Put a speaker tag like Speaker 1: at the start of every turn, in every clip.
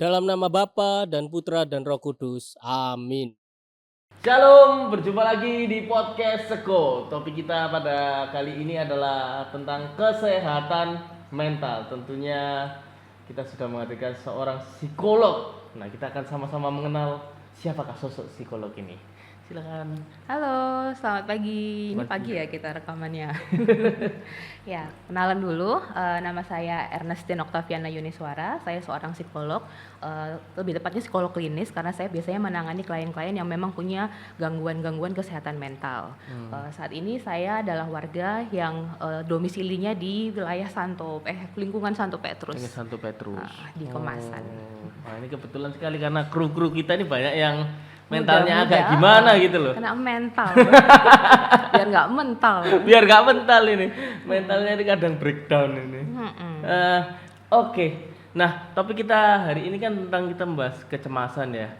Speaker 1: Dalam nama Bapa dan Putra dan Roh Kudus. Amin.
Speaker 2: Shalom, berjumpa lagi di podcast Seko. Topik kita pada kali ini adalah tentang kesehatan mental. Tentunya kita sudah menghadirkan seorang psikolog. Nah, kita akan sama-sama mengenal siapakah sosok psikolog ini. Silakan.
Speaker 3: Halo, selamat pagi. Ini pagi ya kita rekamannya. Ya, kenalan dulu. Nama saya Ernestine Octaviana Yuniswara. Saya seorang psikolog, lebih tepatnya psikolog klinis karena saya biasanya menangani klien-klien yang memang punya gangguan-gangguan kesehatan mental. Saat ini saya adalah warga yang domisilinya di wilayah lingkungan Santo Petrus.
Speaker 2: Ini Santo Petrus.
Speaker 3: Di Kemasan.
Speaker 2: Nah, ini kebetulan sekali karena kru-kru kita ini banyak yang mentalnya
Speaker 3: Muda-muda,
Speaker 2: agak gimana gitu loh.
Speaker 3: Kena mental. Biar nggak mental.
Speaker 2: Biar gak mental ini, mentalnya ini kadang breakdown ini. Oke. Nah, topik kita hari ini kan tentang kita membahas kecemasan ya.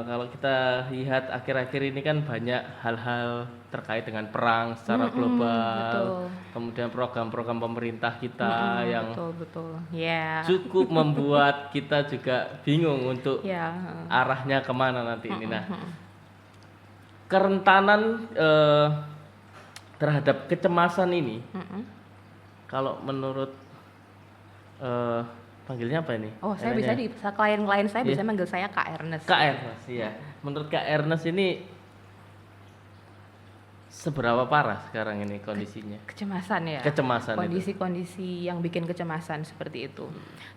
Speaker 2: Kalau kita lihat akhir-akhir ini kan banyak hal-hal terkait dengan perang secara global,
Speaker 3: betul.
Speaker 2: kemudian program-program pemerintah kita yang
Speaker 3: Betul. Ya.
Speaker 2: cukup membuat kita juga bingung untuk
Speaker 3: Ya.
Speaker 2: arahnya kemana nanti ini. Nah, kerentanan terhadap kecemasan ini, kalau menurut panggilnya apa ini?
Speaker 3: Oh, saya bisa klien-klien saya bisa manggil saya Kak Ernest.
Speaker 2: Kak Ernest, iya. Menurut Kak Ernest ini seberapa parah sekarang ini kondisinya?
Speaker 3: Kecemasan ya.
Speaker 2: Kecemasan itu.
Speaker 3: Kondisi-kondisi yang bikin kecemasan seperti itu.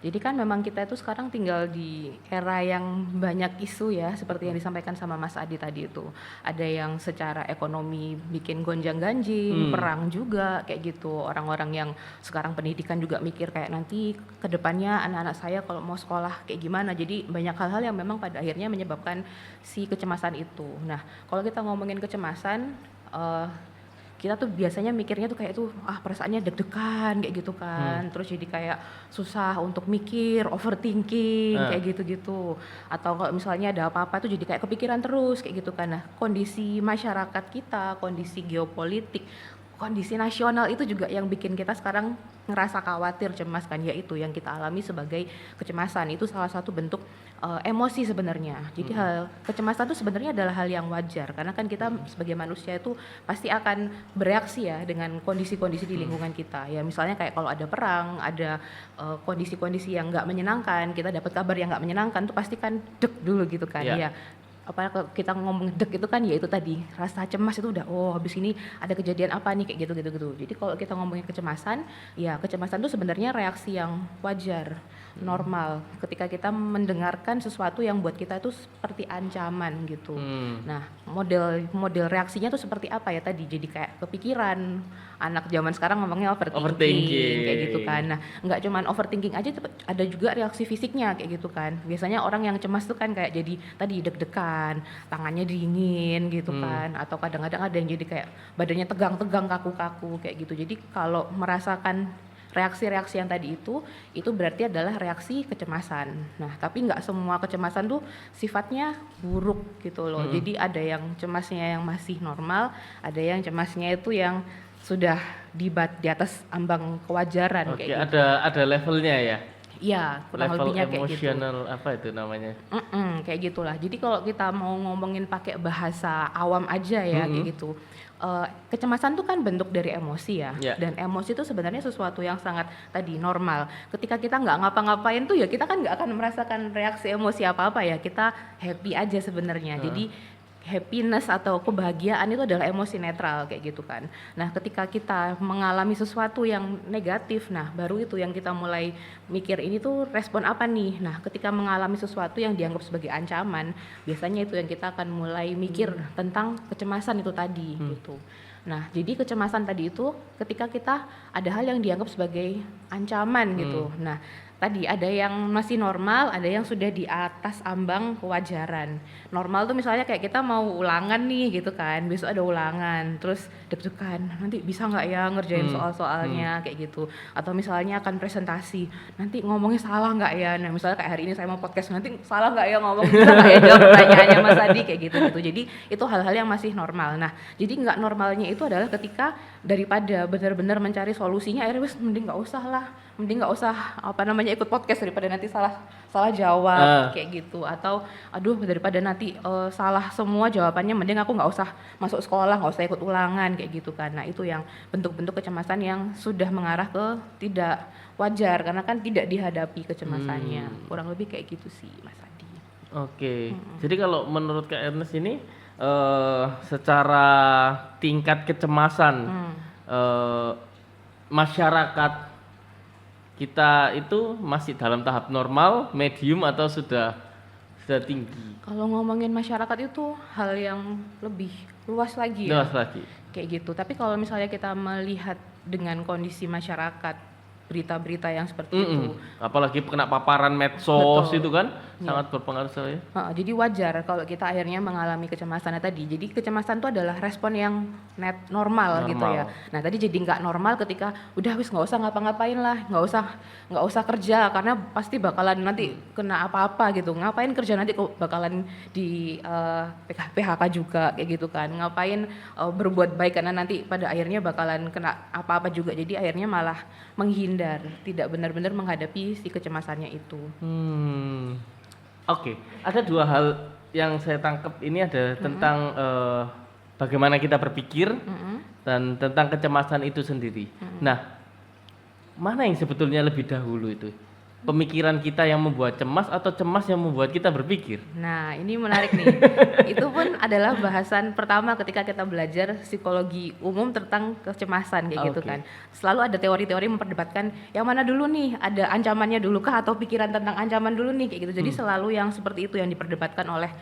Speaker 3: Jadi kan memang kita itu sekarang tinggal di era yang banyak isu ya, seperti yang disampaikan sama Mas Adi tadi itu. Ada yang secara ekonomi bikin gonjang-ganjing, perang juga kayak gitu. Orang-orang yang sekarang pendidikan juga mikir kayak nanti ke depannya anak-anak saya kalau mau sekolah kayak gimana. Jadi banyak hal-hal yang memang pada akhirnya menyebabkan si kecemasan itu. Nah, kalau kita ngomongin kecemasan, kita tuh biasanya mikirnya tuh kayak tuh perasaannya deg-degan kayak gitu kan, terus jadi kayak susah untuk mikir, overthinking kayak gitu-gitu, atau kalau misalnya ada apa-apa tuh jadi kayak kepikiran terus kayak gitu kan. Nah, kondisi masyarakat kita, kondisi geopolitik, kondisi nasional itu juga yang bikin kita sekarang ngerasa khawatir, cemas kan, yaitu yang kita alami sebagai kecemasan. Itu salah satu bentuk emosi sebenarnya. Jadi kecemasan itu sebenarnya adalah hal yang wajar karena kan kita sebagai manusia itu pasti akan bereaksi ya dengan kondisi-kondisi di lingkungan kita. Ya misalnya kayak kalau ada perang, ada kondisi-kondisi yang nggak menyenangkan, kita dapat kabar yang nggak menyenangkan tuh pasti kan deg dulu gitu kan. Ya. Apa kalau kita ngomong deg itu kan ya itu tadi rasa cemas itu udah habis ini ada kejadian apa nih kayak gitu. Jadi kalau kita ngomongin kecemasan, ya kecemasan itu sebenarnya reaksi yang wajar, normal ketika kita mendengarkan sesuatu yang buat kita itu seperti ancaman gitu. Nah, model reaksinya tuh seperti apa ya tadi? Jadi kayak kepikiran. Anak zaman sekarang ngomongnya overthinking kayak gitu kan. Nah, nggak cuman overthinking aja, ada juga reaksi fisiknya kayak gitu kan. Biasanya orang yang cemas tuh kan kayak jadi tadi deg-degan, tangannya dingin gitu kan, atau kadang-kadang ada yang jadi kayak badannya tegang-tegang, kaku-kaku kayak gitu. Jadi kalau merasakan reaksi-reaksi yang tadi itu berarti adalah reaksi kecemasan. Nah, tapi nggak semua kecemasan tuh sifatnya buruk gitu loh. Jadi ada yang cemasnya yang masih normal, ada yang cemasnya itu yang sudah di atas ambang kewajaran kayak gitu.
Speaker 2: Ada levelnya ya?
Speaker 3: Iya, kurang
Speaker 2: level
Speaker 3: lebihnya kayak gitu.
Speaker 2: emosional apa itu namanya?
Speaker 3: Kayak gitulah. Jadi kalau kita mau ngomongin pakai bahasa awam aja ya kayak gitu. Kecemasan tuh kan bentuk dari emosi ya. Dan emosi itu sebenarnya sesuatu yang sangat tadi normal. Ketika kita nggak ngapa-ngapain tuh ya kita kan nggak akan merasakan reaksi emosi apa-apa ya. Kita happy aja sebenarnya. Jadi happiness atau kebahagiaan itu adalah emosi netral kayak gitu kan. Nah, ketika kita mengalami sesuatu yang negatif, nah baru itu yang kita mulai mikir ini tuh respon apa nih. Nah, ketika mengalami sesuatu yang dianggap sebagai ancaman, biasanya itu yang kita akan mulai mikir tentang kecemasan itu tadi gitu. Nah, jadi kecemasan tadi itu ketika kita ada hal yang dianggap sebagai ancaman gitu. Nah, tadi ada yang masih normal, ada yang sudah di atas ambang kewajaran. Normal tuh misalnya kayak kita mau ulangan nih gitu kan, besok ada ulangan, terus deg-degan, nanti bisa nggak ya ngerjain soal-soalnya kayak gitu. Atau misalnya akan presentasi, nanti ngomongnya salah nggak ya, nah misalnya kayak hari ini saya mau podcast, nanti salah nggak ya ngomong, bisa nggak ya jawab pertanyaannya Mas Adi kayak gitu. Jadi itu hal-hal yang masih normal. Nah, jadi nggak normalnya itu adalah ketika daripada benar-benar mencari solusinya, akhirnya mending nggak usah lah mending nggak usah ikut podcast daripada nanti salah jawab kayak gitu, atau aduh daripada nanti salah semua jawabannya, mending aku nggak usah masuk sekolah, nggak usah ikut ulangan kayak gitu kan. Nah itu yang bentuk-bentuk kecemasan yang sudah mengarah ke tidak wajar karena kan tidak dihadapi kecemasannya. Kurang lebih kayak gitu sih Mas Adi.
Speaker 2: Oke. Jadi kalau menurut Kak Ernest ini secara tingkat kecemasan masyarakat kita itu masih dalam tahap normal, medium, atau sudah tinggi?
Speaker 3: Kalau ngomongin masyarakat itu hal yang lebih luas lagi ya.
Speaker 2: Luas lagi.
Speaker 3: Kayak gitu. Tapi kalau misalnya kita melihat dengan kondisi masyarakat, berita-berita yang seperti itu,
Speaker 2: apalagi kena paparan medsos.
Speaker 3: Betul.
Speaker 2: Itu kan sangat berpengaruh sekali.
Speaker 3: Jadi wajar kalau kita akhirnya mengalami kecemasan tadi. Jadi kecemasan itu adalah respon yang normal gitu ya. Nah tadi jadi nggak normal ketika udah wis nggak usah ngapa-ngapain lah, nggak usah kerja karena pasti bakalan nanti kena apa-apa gitu. Ngapain kerja nanti kok bakalan di PHK juga kayak gitu kan. Ngapain berbuat baik karena nanti pada akhirnya bakalan kena apa-apa juga. Jadi akhirnya malah menghindar, tidak benar-benar menghadapi si kecemasannya itu.
Speaker 2: Oke, ada dua hal yang saya tangkap ini, ada tentang bagaimana kita berpikir dan tentang kecemasan itu sendiri. Nah, mana yang sebetulnya lebih dahulu itu? Pemikiran kita yang membuat cemas atau cemas yang membuat kita berpikir?
Speaker 3: Nah, ini menarik nih. Itu pun adalah bahasan pertama ketika kita belajar psikologi umum tentang kecemasan kayak gitu kan. Selalu ada teori-teori memperdebatkan yang mana dulu nih, ada ancamannya dulu kah atau pikiran tentang ancaman dulu nih kayak gitu. Jadi selalu yang seperti itu yang diperdebatkan oleh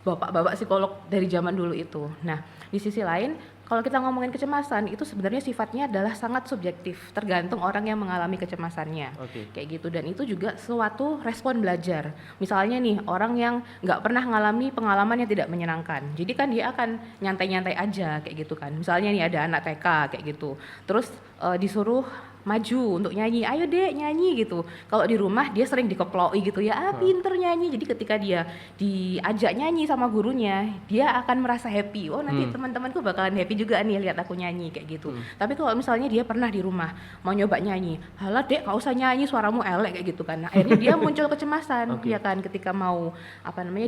Speaker 3: bapak-bapak psikolog dari zaman dulu itu. Nah, di sisi lain kalau kita ngomongin kecemasan itu sebenarnya sifatnya adalah sangat subjektif, tergantung orang yang mengalami kecemasannya. Kayak gitu, dan itu juga suatu respon belajar. Misalnya nih orang yang nggak pernah mengalami pengalaman yang tidak menyenangkan, jadi kan dia akan nyantai-nyantai aja kayak gitu kan. Misalnya nih ada anak TK kayak gitu, terus disuruh maju untuk nyanyi, ayo dek nyanyi gitu. Kalau di rumah dia sering dikeploi gitu ya, pinter nyanyi. Jadi ketika dia diajak nyanyi sama gurunya, dia akan merasa happy. Oh nanti teman-temanku bakalan happy juga nih lihat aku nyanyi kayak gitu. Tapi kalau misalnya dia pernah di rumah mau nyoba nyanyi, halah dek gak usah nyanyi, suaramu elek kayak gitu kan. Nah, akhirnya dia muncul kecemasan ya kan ketika mau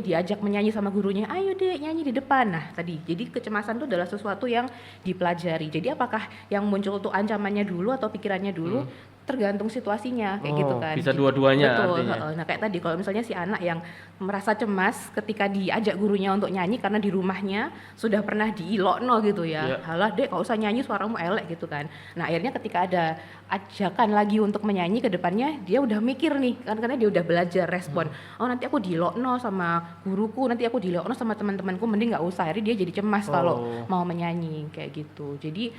Speaker 3: diajak menyanyi sama gurunya, ayo dek nyanyi di depan. Nah tadi jadi kecemasan itu adalah sesuatu yang dipelajari. Jadi apakah yang muncul itu ancamannya dulu atau pikirannya dulu, tergantung situasinya kayak gitu kan.
Speaker 2: Bisa dua-duanya.
Speaker 3: Betul.
Speaker 2: Artinya.
Speaker 3: Nah kayak tadi kalau misalnya si anak yang merasa cemas ketika diajak gurunya untuk nyanyi karena di rumahnya sudah pernah diilokno gitu ya, halah dek gak usah nyanyi, suaramu elek gitu kan. Nah akhirnya ketika ada ajakan lagi untuk menyanyi ke depannya, dia udah mikir nih kan, karena dia udah belajar respon. Oh nanti aku diilokno sama guruku, nanti aku diilokno sama teman-temanku, mending gak usah. Akhirnya dia jadi cemas kalau mau menyanyi kayak gitu. Jadi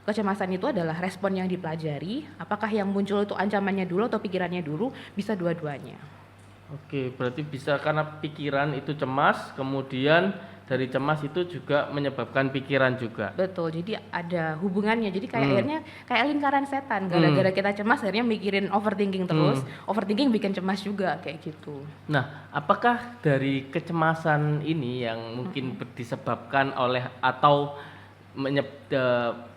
Speaker 3: kecemasan itu adalah respon yang dipelajari. Apakah yang muncul itu ancamannya dulu atau pikirannya dulu? Bisa dua-duanya.
Speaker 2: Oke, berarti bisa karena pikiran itu cemas, kemudian dari cemas itu juga menyebabkan pikiran juga.
Speaker 3: Betul, jadi ada hubungannya. Jadi kayak akhirnya kayak lingkaran setan. Gara-gara kita cemas akhirnya mikirin overthinking terus. Overthinking bikin cemas juga kayak gitu.
Speaker 2: Nah, apakah dari kecemasan ini yang mungkin disebabkan oleh atau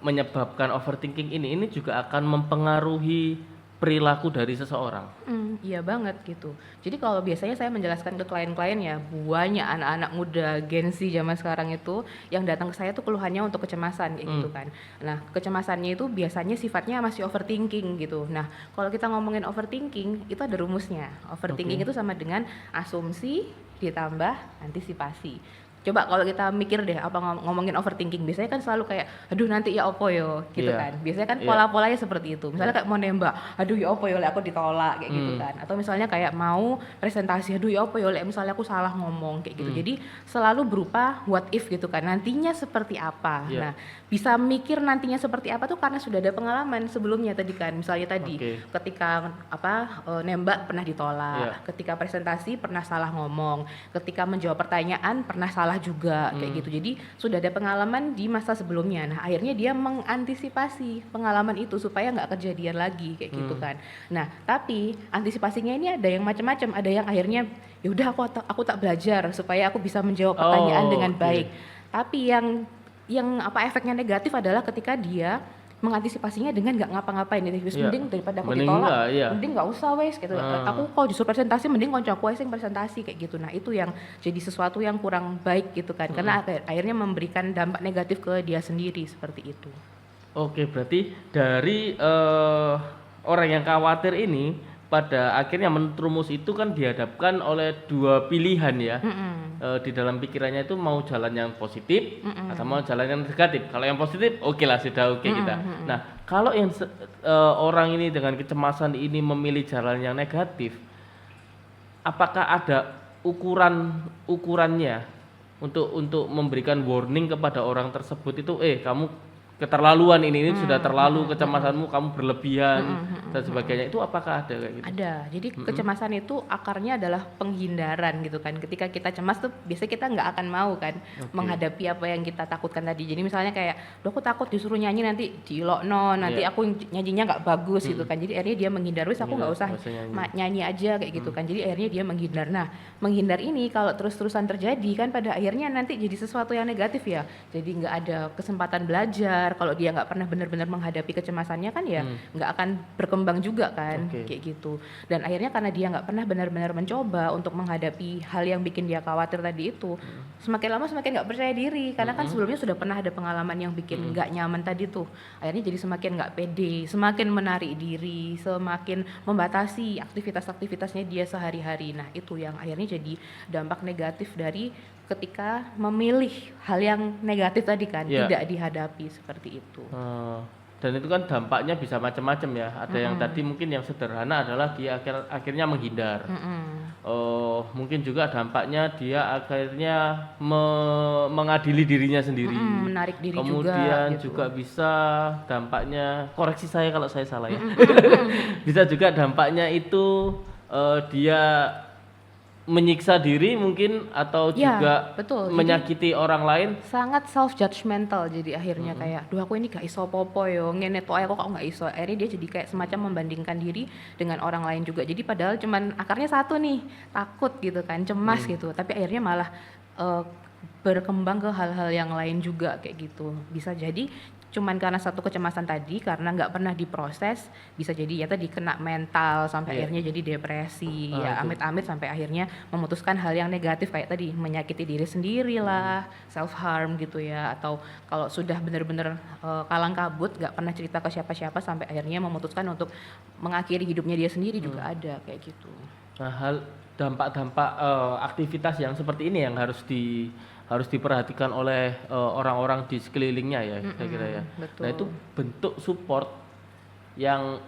Speaker 2: menyebabkan overthinking ini juga akan mempengaruhi perilaku dari seseorang?
Speaker 3: Iya banget gitu. Jadi kalau biasanya saya menjelaskan ke klien-klien ya, banyak anak-anak muda Gen Z zaman sekarang itu yang datang ke saya tuh keluhannya untuk kecemasan kayak gitu kan. Nah kecemasannya itu biasanya sifatnya masih overthinking gitu. Nah kalau kita ngomongin overthinking itu ada rumusnya. Overthinking itu sama dengan asumsi ditambah antisipasi. Coba kalau kita mikir deh apa ngomongin overthinking, biasanya kan selalu kayak aduh nanti ya opo yo gitu kan. Biasanya kan pola-polanya seperti itu. Misalnya kayak mau nembak, aduh ya opo yo lek aku ditolak kayak gitu kan. Atau misalnya kayak mau presentasi, aduh ya opo yo lek misalnya aku salah ngomong kayak gitu. Jadi selalu berupa what if gitu kan. Nantinya seperti apa. Nah, bisa mikir nantinya seperti apa tuh karena sudah ada pengalaman sebelumnya tadi kan. Misalnya tadi ketika nembak pernah ditolak, ketika presentasi pernah salah ngomong, ketika menjawab pertanyaan pernah salah juga kayak gitu. Jadi sudah ada pengalaman di masa sebelumnya. Nah akhirnya dia mengantisipasi pengalaman itu supaya nggak kejadian lagi kayak gitu kan. Nah tapi antisipasinya ini ada yang macam-macam. Ada yang akhirnya ya udah aku tak belajar supaya aku bisa menjawab pertanyaan dengan baik. Tapi yang efeknya negatif adalah ketika dia mengantisipasinya dengan nggak ngapa-ngapain gitu.
Speaker 2: Iya.
Speaker 3: Mending daripada aku
Speaker 2: Mending
Speaker 3: ditolak,
Speaker 2: enggak, iya.
Speaker 3: mending nggak usah wes gitu. Aku kalau disuruh presentasi mending konco aku aja yang presentasi kayak gitu. Nah itu yang jadi sesuatu yang kurang baik gitu kan, karena akhirnya memberikan dampak negatif ke dia sendiri seperti itu.
Speaker 2: Oke, berarti dari orang yang khawatir ini pada akhirnya menterumus itu kan dihadapkan oleh dua pilihan ya. Di dalam pikirannya itu mau jalan yang positif atau mau jalan yang negatif. Kalau yang positif oke lah, sudah oke kita. Nah, kalau yang orang ini dengan kecemasan ini memilih jalan yang negatif, apakah ada ukurannya untuk memberikan warning kepada orang tersebut itu, kamu keterlaluan ini sudah terlalu kecemasanmu, kamu berlebihan dan sebagainya, itu apakah ada kayak gitu?
Speaker 3: Ada. Jadi kecemasan itu akarnya adalah penghindaran gitu kan. Ketika kita cemas tuh biasanya kita nggak akan mau kan menghadapi apa yang kita takutkan tadi. Jadi misalnya kayak, "Duh, aku takut disuruh nyanyi nanti diilokno, nanti aku nyanyinya nggak bagus," gitu kan. Jadi akhirnya dia menghindar, "Wis aku nggak usah nyanyi aja," kayak gitu kan. Jadi akhirnya dia menghindar. Nah, menghindar ini kalau terus-terusan terjadi kan pada akhirnya nanti jadi sesuatu yang negatif ya. Jadi nggak ada kesempatan belajar. Kalau dia nggak pernah benar-benar menghadapi kecemasannya kan ya nggak akan berkembang juga kan, kayak gitu. Dan akhirnya karena dia nggak pernah benar-benar mencoba untuk menghadapi hal yang bikin dia khawatir tadi itu, semakin lama semakin nggak percaya diri karena kan sebelumnya sudah pernah ada pengalaman yang bikin nggak nyaman tadi tuh. Akhirnya jadi semakin nggak pede, semakin menarik diri, semakin membatasi aktivitas-aktivitasnya dia sehari-hari. Nah itu yang akhirnya jadi dampak negatif dari ketika memilih hal yang negatif tadi kan, tidak dihadapi seperti itu.
Speaker 2: Dan itu kan dampaknya bisa macam-macam ya. Ada yang tadi mungkin yang sederhana adalah dia akhirnya menghindar. Mungkin juga dampaknya dia akhirnya mengadili dirinya sendiri.
Speaker 3: Menarik diri
Speaker 2: kemudian juga bisa dampaknya, koreksi saya kalau saya salah ya. Bisa juga dampaknya itu dia menyiksa diri mungkin atau juga
Speaker 3: betul.
Speaker 2: menyakiti orang lain.
Speaker 3: Sangat self judgmental jadi akhirnya kayak, "Duh aku ini gak iso popo yo, ngene tok aku kok gak iso." Akhirnya dia jadi kayak semacam membandingkan diri dengan orang lain juga. Jadi padahal cuman akarnya satu nih, takut gitu kan, cemas gitu. Tapi akhirnya malah berkembang ke hal-hal yang lain juga kayak gitu. Bisa jadi cuman karena satu kecemasan tadi, karena nggak pernah diproses, bisa jadi ya tadi kena mental sampai akhirnya jadi depresi, ya amit-amit sampai akhirnya memutuskan hal yang negatif kayak tadi menyakiti diri sendiri lah, self harm gitu ya, atau kalau sudah benar-benar kalang kabut nggak pernah cerita ke siapa-siapa sampai akhirnya memutuskan untuk mengakhiri hidupnya dia sendiri juga ada kayak gitu.
Speaker 2: Nah, dampak-dampak aktivitas yang seperti ini yang harus diperhatikan oleh orang-orang di sekelilingnya ya, saya kira ya.
Speaker 3: Betul.
Speaker 2: Nah itu bentuk support yang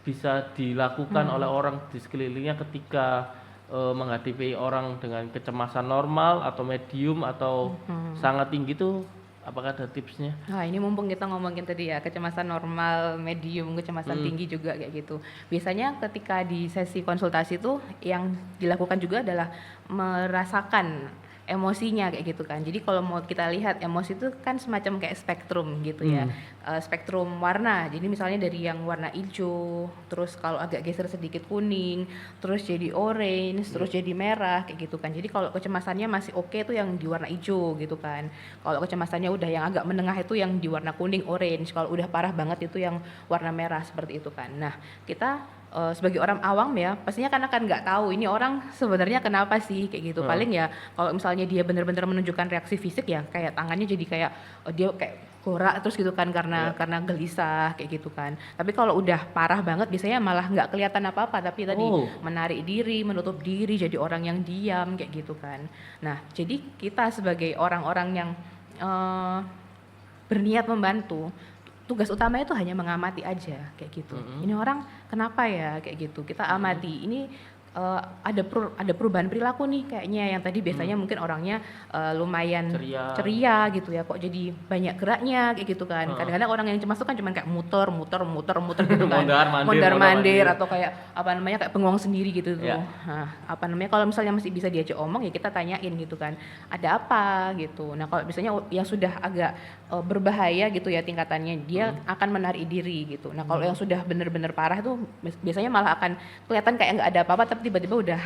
Speaker 2: bisa dilakukan oleh orang di sekelilingnya ketika menghadapi orang dengan kecemasan normal atau medium atau sangat tinggi itu, apakah ada tipsnya?
Speaker 3: Nah ini mumpung kita ngomongin tadi ya kecemasan normal, medium, kecemasan tinggi juga kayak gitu. Biasanya ketika di sesi konsultasi itu yang dilakukan juga adalah merasakan emosinya kayak gitu kan. Jadi kalau mau kita lihat emosi itu kan semacam kayak spektrum gitu ya. Spektrum warna. Jadi misalnya dari yang warna hijau, terus kalau agak geser sedikit kuning, terus jadi orange, terus jadi merah kayak gitu kan. Jadi kalau kecemasannya masih oke itu yang di warna hijau gitu kan. Kalau kecemasannya udah yang agak menengah itu yang di warna kuning, orange. Kalau udah parah banget itu yang warna merah seperti itu kan. Nah, kita sebagai orang awam ya pastinya kan akan nggak tahu ini orang sebenarnya kenapa sih kayak gitu. Paling ya kalau misalnya dia benar-benar menunjukkan reaksi fisik ya kayak tangannya jadi kayak dia kayak gorak terus gitu kan karena gelisah kayak gitu kan. Tapi kalau udah parah banget biasanya malah nggak kelihatan apa-apa tapi tadi menarik diri, menutup diri, jadi orang yang diam kayak gitu kan. Nah jadi kita sebagai orang-orang yang berniat membantu, tugas utamanya itu hanya mengamati aja kayak gitu. Ini orang kenapa ya kayak gitu. Kita amati ini ada perubahan perilaku nih kayaknya yang tadi biasanya mungkin orangnya lumayan ceria gitu ya, kok jadi banyak geraknya kayak gitu kan. Kadang-kadang orang yang cemas itu kan cuma kayak muter gitu kan, mondar-mandir atau kayak apa namanya kayak bengong sendiri gitu tuh. Nah, apa namanya kalau misalnya masih bisa diajak omong ya kita tanyain gitu kan, ada apa gitu. Nah kalau misalnya yang sudah agak berbahaya gitu ya tingkatannya, dia akan menarik diri gitu. Nah kalau yang sudah benar-benar parah itu biasanya malah akan kelihatan kayak nggak ada apa-apa tapi tiba-tiba udah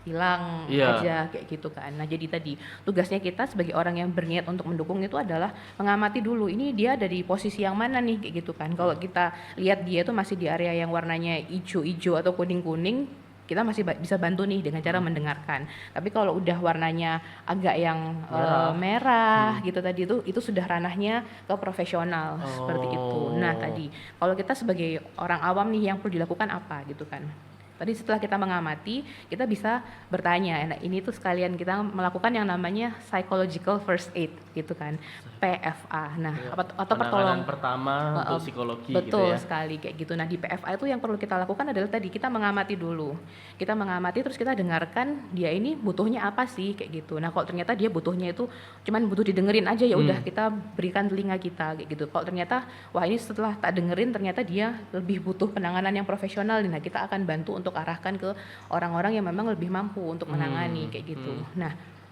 Speaker 3: hilang
Speaker 2: Iya.
Speaker 3: aja kayak gitu kan. Nah jadi tadi tugasnya kita sebagai orang yang berniat untuk mendukung itu adalah mengamati dulu ini dia ada di posisi yang mana nih kayak gitu kan. Kalau kita lihat dia tuh masih di area yang warnanya hijau-hijau atau kuning-kuning, kita masih bisa bantu nih dengan cara mendengarkan. Tapi kalau udah warnanya agak yang merah gitu tadi itu sudah ranahnya ke profesional seperti itu. Nah tadi kalau kita sebagai orang awam nih yang perlu dilakukan apa gitu kan. Tadi setelah kita mengamati, kita bisa bertanya. Nah, ini tuh sekalian kita melakukan yang namanya psychological first aid gitu kan, PFA. Nah, atau
Speaker 2: penanganan pertama untuk psikologi
Speaker 3: betul
Speaker 2: gitu ya.
Speaker 3: sekali kayak gitu. Nah, di PFA itu yang perlu kita lakukan adalah tadi kita mengamati dulu. Kita mengamati terus kita dengarkan dia ini butuhnya apa sih kayak gitu. Nah, kalau ternyata dia butuhnya itu cuman butuh didengerin aja ya udah kita berikan telinga kita kayak gitu. Kalau ternyata wah ini setelah tak dengerin ternyata dia lebih butuh penanganan yang profesional. Nah, kita akan bantu untuk arahkan ke orang-orang yang memang lebih mampu untuk menangani kayak gitu. Nah,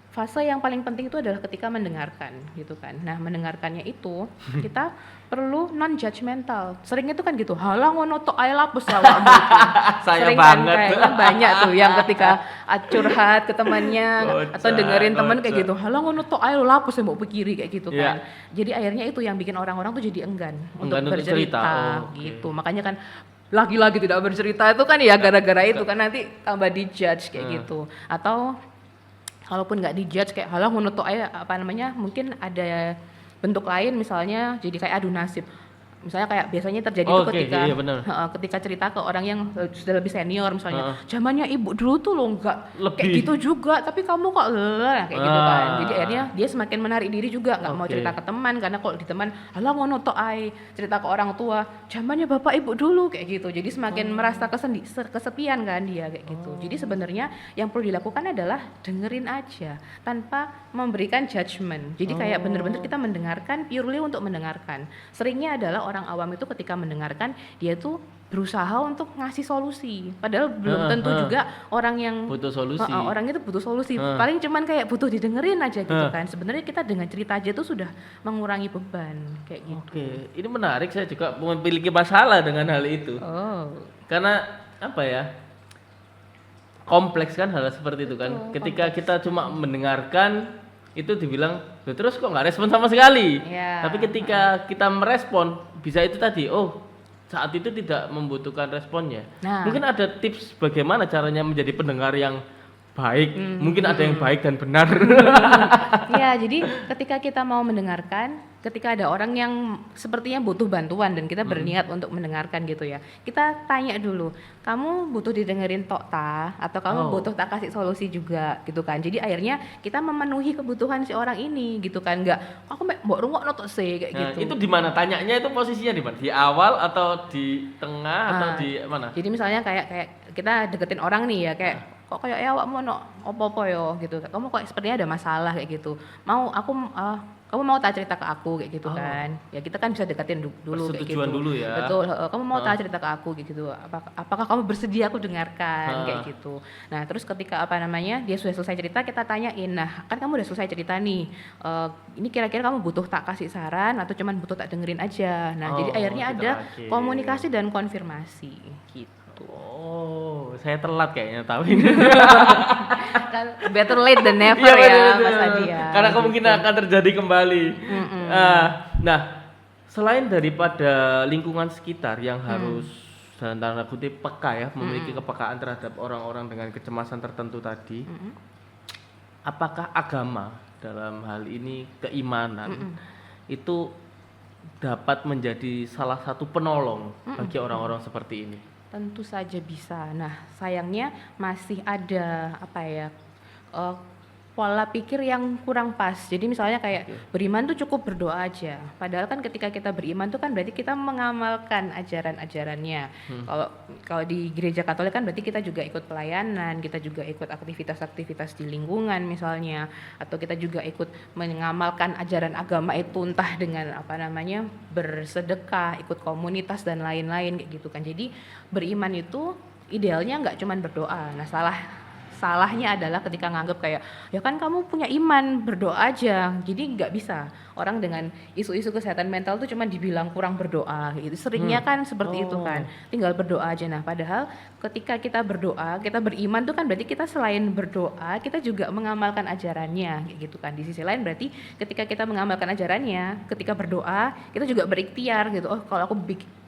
Speaker 3: fase yang paling penting itu adalah ketika mendengarkan gitu kan. Nah, mendengarkannya itu kita perlu non judgmental. Seringnya itu kan gitu, halah ngono tok ae lapus awakmu.
Speaker 2: Saya
Speaker 3: Sering
Speaker 2: banget.
Speaker 3: kan kayaknya banyak tuh yang ketika curhat ke temannya atau dengerin teman kayak
Speaker 2: kocak.
Speaker 3: gitu, halah ngono tok ae lapus yang mau pikiri kayak gitu
Speaker 2: Iya.
Speaker 3: kan. Jadi akhirnya itu yang bikin orang-orang tuh jadi enggan untuk
Speaker 2: untuk cerita.
Speaker 3: bercerita
Speaker 2: Oh, oke.
Speaker 3: gitu. Makanya kan lagi-lagi tidak bercerita itu kan ya gara-gara itu kan nanti tambah dijudge kayak gitu. Atau kalaupun nggak dijudge kayak halah ngono tok ae apa namanya mungkin ada bentuk lain misalnya jadi kayak adu nasib. Misalnya kayak biasanya terjadi tuh
Speaker 2: Oke,
Speaker 3: ketika
Speaker 2: iya benar.
Speaker 3: ketika cerita ke orang yang sudah lebih senior misalnya, zamannya ibu dulu tuh lo nggak kayak
Speaker 2: Lebih.
Speaker 3: gitu juga, tapi kamu kok lelah kayak gitu kan. Jadi
Speaker 2: Ah.
Speaker 3: akhirnya dia semakin menarik diri juga, nggak mau
Speaker 2: Oke.
Speaker 3: cerita ke teman karena kalau di teman, halah ngono tok ae, cerita ke orang tua, zamannya bapak ibu dulu kayak gitu. Jadi semakin merasa kesepian kan dia kayak gitu. Jadi sebenarnya yang perlu dilakukan adalah dengerin aja tanpa memberikan judgement. Jadi kayak bener-bener kita mendengarkan purely untuk mendengarkan. Seringnya adalah orang awam itu ketika mendengarkan dia tuh berusaha untuk ngasih solusi. Padahal belum tentu juga orang yang
Speaker 2: Butuh solusi.
Speaker 3: orang itu butuh solusi. Paling cuman kayak butuh didengerin aja gitu kan. Sebenarnya kita dengan cerita aja tuh sudah mengurangi beban kayak gitu.
Speaker 2: Oke, ini menarik. Saya juga memiliki masalah dengan hal itu.
Speaker 3: Oh.
Speaker 2: Karena apa ya? Kompleks kan hal seperti itu kan. Ketika kita cuma mendengarkan itu dibilang, "Loh, terus kok nggak respon sama sekali?"
Speaker 3: Iya.
Speaker 2: Tapi ketika kita merespon, bisa itu tadi, oh saat itu tidak membutuhkan responnya.
Speaker 3: Nah.
Speaker 2: Mungkin ada tips bagaimana caranya menjadi pendengar yang baik. Mungkin ada yang baik dan benar.
Speaker 3: Ya, jadi ketika kita mau mendengarkan, ketika ada orang yang sepertinya butuh bantuan dan kita berniat untuk mendengarkan gitu ya, kita tanya dulu, kamu butuh didengerin tok ta? Atau kamu butuh tak kasih solusi juga gitu kan. Jadi akhirnya kita memenuhi kebutuhan si orang ini gitu kan, nggak aku mbok rungokno tok sih kayak
Speaker 2: Nah,
Speaker 3: gitu.
Speaker 2: itu di mana? Tanyanya itu posisinya di mana? Di awal atau di tengah atau di mana?
Speaker 3: Jadi misalnya kayak kita deketin orang nih ya kayak kok kayak ya awakmu ono opo-opo yo gitu. Kamu kok sepertinya ada masalah kayak gitu. Kamu mau tak cerita ke aku kayak gitu kan. Ya kita kan bisa deketin dulu kayak gitu.
Speaker 2: Persetujuan dulu ya.
Speaker 3: Betul, kamu mau tak cerita ke aku kayak gitu. Apakah kamu bersedia aku dengarkan kayak gitu. Nah, terus ketika dia sudah selesai cerita kita tanyain. Nah, kan kamu udah selesai cerita nih. Ini kira-kira kamu butuh tak kasih saran atau cuman butuh tak dengerin aja. Nah, jadi akhirnya ada
Speaker 2: terakhir.
Speaker 3: komunikasi dan konfirmasi gitu.
Speaker 2: Oh, saya telat kayaknya tahu ini.
Speaker 3: Kan better late than never
Speaker 2: Iya,
Speaker 3: ya
Speaker 2: bener,
Speaker 3: Mas
Speaker 2: bener.
Speaker 3: Adi ya.
Speaker 2: Karena kemungkinan akan terjadi kembali. Nah, selain daripada lingkungan sekitar yang harus dalam tanda kutip peka ya, memiliki kepekaan terhadap orang-orang dengan kecemasan tertentu tadi, apakah agama dalam hal ini keimanan itu dapat menjadi salah satu penolong bagi orang-orang seperti ini?
Speaker 3: Tentu saja bisa. Nah, sayangnya masih ada pola pikir yang kurang pas. Jadi misalnya kayak beriman tuh cukup berdoa aja. Padahal kan ketika kita beriman tuh kan berarti kita mengamalkan ajaran-ajarannya. Kalau di gereja Katolik kan berarti kita juga ikut pelayanan, kita juga ikut aktivitas-aktivitas di lingkungan misalnya, atau kita juga ikut mengamalkan ajaran agama itu entah dengan bersedekah, ikut komunitas dan lain-lain kayak gitu kan. Jadi beriman itu idealnya nggak cuma berdoa. Nah, salahnya adalah ketika nganggap kayak ya kan kamu punya iman, berdoa aja. Jadi nggak bisa. Orang dengan isu-isu kesehatan mental tuh cuma dibilang kurang berdoa gitu. Seringnya kan seperti itu kan. Tinggal berdoa aja. Nah, padahal ketika kita berdoa, kita beriman tuh kan berarti kita selain berdoa, kita juga mengamalkan ajarannya kayak gitu kan. Di sisi lain berarti ketika kita mengamalkan ajarannya, ketika berdoa, kita juga berikhtiar gitu. Oh, kalau aku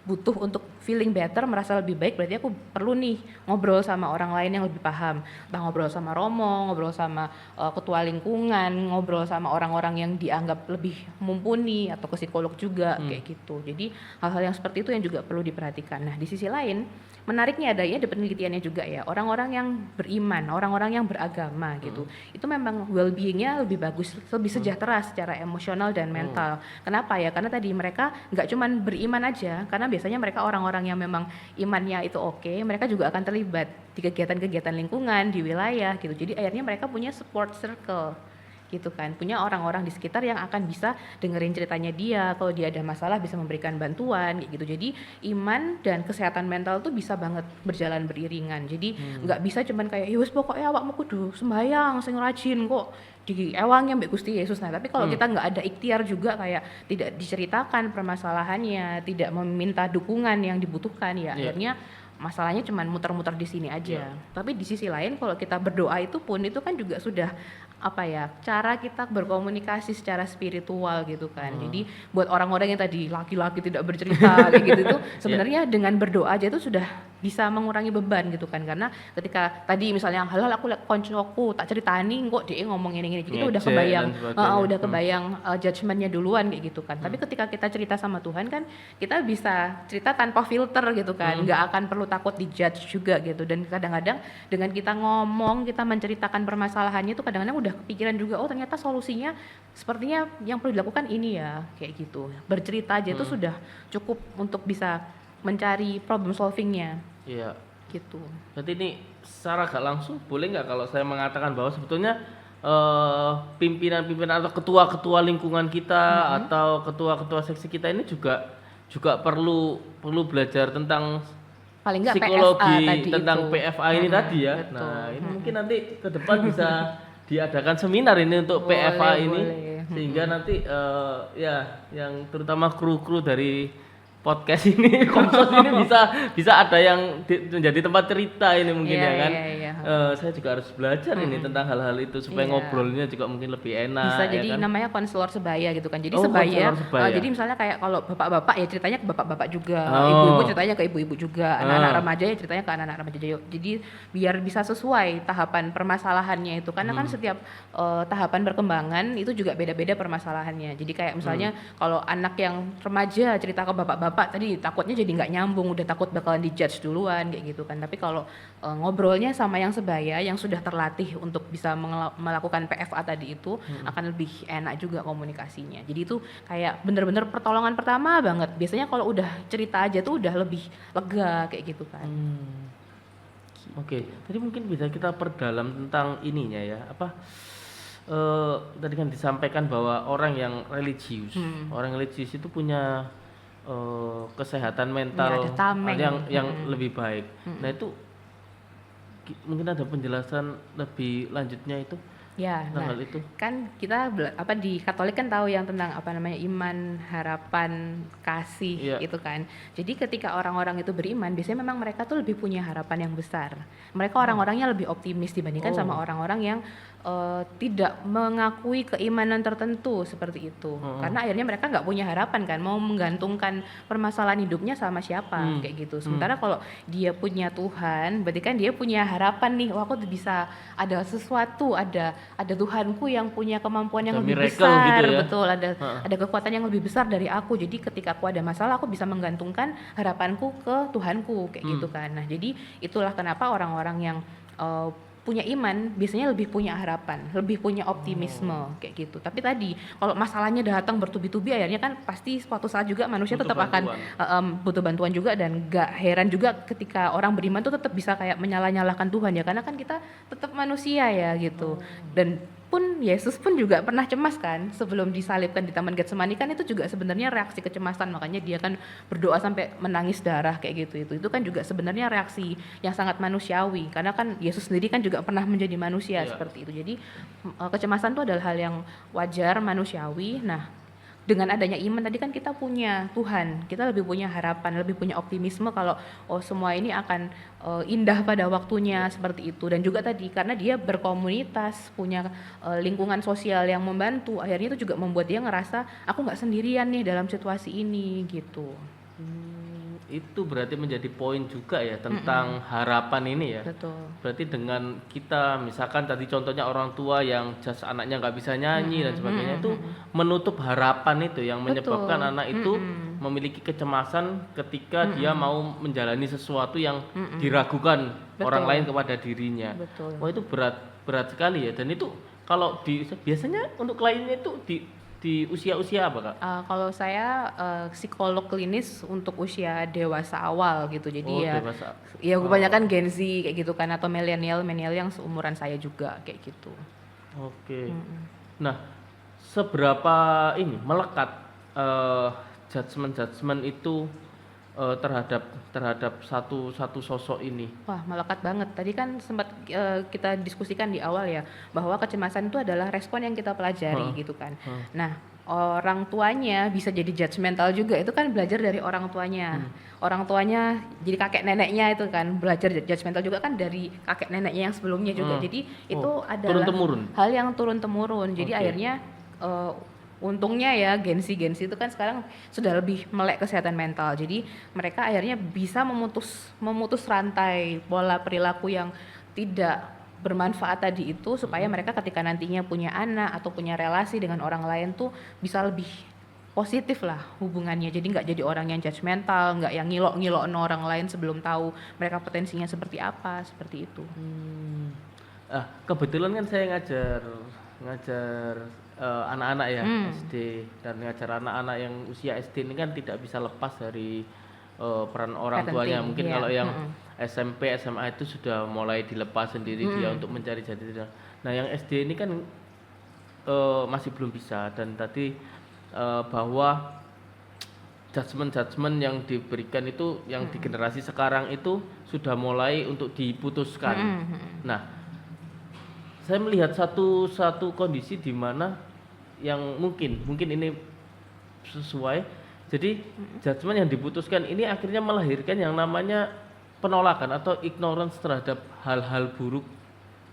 Speaker 3: butuh untuk feeling better, merasa lebih baik, berarti aku perlu nih ngobrol sama orang lain yang lebih paham. Entah ngobrol sama romo, ngobrol sama ketua lingkungan, ngobrol sama orang-orang yang dianggap lebih mumpuni, atau ke psikolog juga kayak gitu. Jadi hal-hal yang seperti itu yang juga perlu diperhatikan. Nah, di sisi lain menariknya ada penelitiannya juga ya, orang-orang yang beriman, orang-orang yang beragama gitu, itu memang well-beingnya lebih bagus, lebih sejahtera secara emosional dan mental. Kenapa ya? Karena tadi mereka nggak cuman beriman aja, karena biasanya mereka orang-orang yang memang imannya itu oke, mereka juga akan terlibat di kegiatan-kegiatan lingkungan, di wilayah gitu. Jadi akhirnya mereka punya support circle gitu kan, punya orang-orang di sekitar yang akan bisa dengerin ceritanya dia, kalau dia ada masalah bisa memberikan bantuan gitu. Jadi iman dan kesehatan mental tuh bisa banget berjalan beriringan. Jadi nggak bisa cuman kayak ya wis pokoknya awakmu kudu sembahyang sing rajin kok di ewang yang Mbak Gusti Yesus. Nah, tapi kalau kita nggak ada ikhtiar juga, kayak tidak diceritakan permasalahannya, tidak meminta dukungan yang dibutuhkan, ya akhirnya masalahnya cuma muter-muter di sini aja. Tapi di sisi lain kalau kita berdoa itu pun itu kan juga sudah cara kita berkomunikasi secara spiritual gitu kan. Jadi buat orang-orang yang tadi laki-laki tidak bercerita kayak gitu tuh sebenarnya dengan berdoa aja itu sudah bisa mengurangi beban gitu kan. Karena ketika tadi misalnya halal aku liat koncoku tak ceritani kok dia ngomong ini jadi udah kebayang judgementnya duluan kayak gitu kan. Tapi ketika kita cerita sama Tuhan kan kita bisa cerita tanpa filter gitu kan, nggak akan perlu takut dijudge juga gitu. Dan kadang-kadang dengan kita ngomong, kita menceritakan permasalahannya itu kadang-kadang udah kepikiran juga, oh ternyata solusinya sepertinya yang perlu dilakukan ini ya, kayak gitu. Bercerita aja itu sudah cukup untuk bisa mencari problem solvingnya.
Speaker 2: Iya.
Speaker 3: Gitu.
Speaker 2: Berarti ini secara gak langsung boleh nggak kalau saya mengatakan bahwa sebetulnya pimpinan-pimpinan atau ketua-ketua lingkungan kita atau ketua-ketua seksi kita ini juga perlu belajar tentang
Speaker 3: paling nggak
Speaker 2: psikologi
Speaker 3: PFA tadi
Speaker 2: tentang
Speaker 3: itu.
Speaker 2: PFA ini tadi ya.
Speaker 3: Betul.
Speaker 2: Nah, ini mungkin nanti ke depan bisa diadakan seminar ini untuk PFA ini, sehingga nanti ya yang terutama kru-kru dari podcast ini, konsos ini bisa ada yang menjadi tempat cerita ini mungkin ya kan. Saya juga harus belajar ini tentang hal-hal itu supaya ngobrolnya juga mungkin lebih enak.
Speaker 3: Bisa
Speaker 2: ya
Speaker 3: jadi
Speaker 2: kan?
Speaker 3: namanya konselor sebaya gitu kan. Jadi
Speaker 2: Konselor sebaya.
Speaker 3: jadi misalnya kayak kalau bapak-bapak ya ceritanya ke bapak-bapak juga, ibu-ibu ceritanya ke ibu-ibu juga, anak-anak remaja ya ceritanya ke anak-anak remaja juga. Jadi biar bisa sesuai tahapan permasalahannya itu, karena kan setiap tahapan perkembangan itu juga beda-beda permasalahannya. Jadi kayak misalnya kalau anak yang remaja cerita ke bapak-bapak tadi takutnya jadi nggak nyambung, udah takut bakalan dijudge duluan kayak gitu kan. Tapi kalau ngobrolnya sama yang sebaya yang sudah terlatih untuk bisa melakukan PFA tadi itu akan lebih enak juga komunikasinya. Jadi itu kayak bener-bener pertolongan pertama banget. Biasanya kalau udah cerita aja tuh udah lebih lega kayak gitu kan.
Speaker 2: Oke, tadi mungkin bisa kita perdalam tentang ininya ya, tadi kan disampaikan bahwa orang yang religius itu punya kesehatan mental yang lebih baik. Nah itu mungkin ada penjelasan lebih lanjutnya itu.
Speaker 3: Ya, nah,
Speaker 2: itu
Speaker 3: kan kita di Katolik kan tahu yang tentang iman, harapan, kasih itu kan. Jadi ketika orang-orang itu beriman, biasanya memang mereka tuh lebih punya harapan yang besar. Mereka orang-orangnya lebih optimis dibandingkan sama orang-orang yang tidak mengakui keimanan tertentu seperti itu. Karena akhirnya mereka nggak punya harapan kan, mau menggantungkan permasalahan hidupnya sama siapa kayak gitu. Sementara kalau dia punya Tuhan, berarti kan dia punya harapan nih, wah aku bisa ada sesuatu, ada Tuhanku yang punya kemampuan yang lebih besar,
Speaker 2: gitu ya?
Speaker 3: betul, ada kekuatan yang lebih besar dari aku. Jadi ketika aku ada masalah, aku bisa menggantungkan harapanku ke Tuhanku kayak gitu kan. Nah, jadi itulah kenapa orang-orang yang punya iman biasanya lebih punya harapan, lebih punya optimisme kayak gitu. Tapi tadi kalau masalahnya datang bertubi-tubi, akhirnya kan pasti suatu saat juga manusia tetap akan butuh bantuan juga. Dan gak heran juga ketika orang beriman tuh tetap bisa kayak menyalah-nyalahkan Tuhan ya, karena kan kita tetap manusia ya gitu. Dan pun Yesus pun juga pernah cemas kan sebelum disalibkan di Taman Getsemani kan itu juga sebenarnya reaksi kecemasan, makanya dia kan berdoa sampai menangis darah kayak gitu. Itu kan juga sebenarnya reaksi yang sangat manusiawi karena kan Yesus sendiri kan juga pernah menjadi manusia seperti itu. Jadi kecemasan itu adalah hal yang wajar manusiawi. Nah, dengan adanya iman tadi kan kita punya Tuhan, kita lebih punya harapan, lebih punya optimisme kalau semua ini akan indah pada waktunya seperti itu. Dan juga tadi karena dia berkomunitas, punya lingkungan sosial yang membantu, akhirnya itu juga membuat dia ngerasa aku nggak sendirian nih dalam situasi ini gitu.
Speaker 2: Itu berarti menjadi poin juga ya tentang harapan ini ya.
Speaker 3: Betul.
Speaker 2: Berarti dengan kita misalkan tadi contohnya orang tua yang just anaknya nggak bisa nyanyi dan sebagainya itu menutup harapan itu yang menyebabkan anak itu memiliki kecemasan ketika dia mau menjalani sesuatu yang diragukan orang lain kepada dirinya.
Speaker 3: Betul.
Speaker 2: Wah itu berat sekali ya, dan itu kalau biasanya untuk kliennya itu di usia-usia apa Kak?
Speaker 3: Kalau saya psikolog klinis untuk usia dewasa awal gitu, jadi
Speaker 2: Dewasa.
Speaker 3: ya kebanyakan Gen Z kayak gitu kan, atau milenial yang seumuran saya juga kayak gitu.
Speaker 2: Oke. Nah, seberapa ini melekat judgement itu terhadap satu sosok ini?
Speaker 3: Wah, melekat banget. Tadi kan sempat kita diskusikan di awal ya, bahwa kecemasan itu adalah respon yang kita pelajari gitu kan. Nah, orang tuanya bisa jadi judgmental juga, itu kan belajar dari orang tuanya. Orang tuanya jadi kakek neneknya itu kan belajar judgmental juga kan dari kakek neneknya yang sebelumnya juga. Jadi itu adalah hal yang turun-temurun. Jadi akhirnya untungnya ya Gen Z itu kan sekarang sudah lebih melek kesehatan mental. Jadi mereka akhirnya bisa memutus rantai pola perilaku yang tidak bermanfaat tadi itu, supaya mereka ketika nantinya punya anak atau punya relasi dengan orang lain tuh bisa lebih positif lah hubungannya. Jadi nggak jadi orang yang judgmental, nggak yang ngilok orang lain sebelum tahu mereka potensinya seperti apa, seperti itu.
Speaker 2: Kebetulan kan saya ngajar anak-anak ya SD, dan ngajar anak-anak yang usia SD ini kan tidak bisa lepas dari peran orang tuanya. Mungkin kalau yang SMP, SMA itu sudah mulai dilepas sendiri dia untuk mencari jati diri. Nah, yang SD ini kan masih belum bisa, dan tadi bahwa judgement yang diberikan itu yang di generasi sekarang itu sudah mulai untuk diputuskan. Nah, saya melihat satu kondisi di mana yang mungkin ini sesuai. Jadi judgement yang diputuskan ini akhirnya melahirkan yang namanya penolakan atau ignorance terhadap hal-hal buruk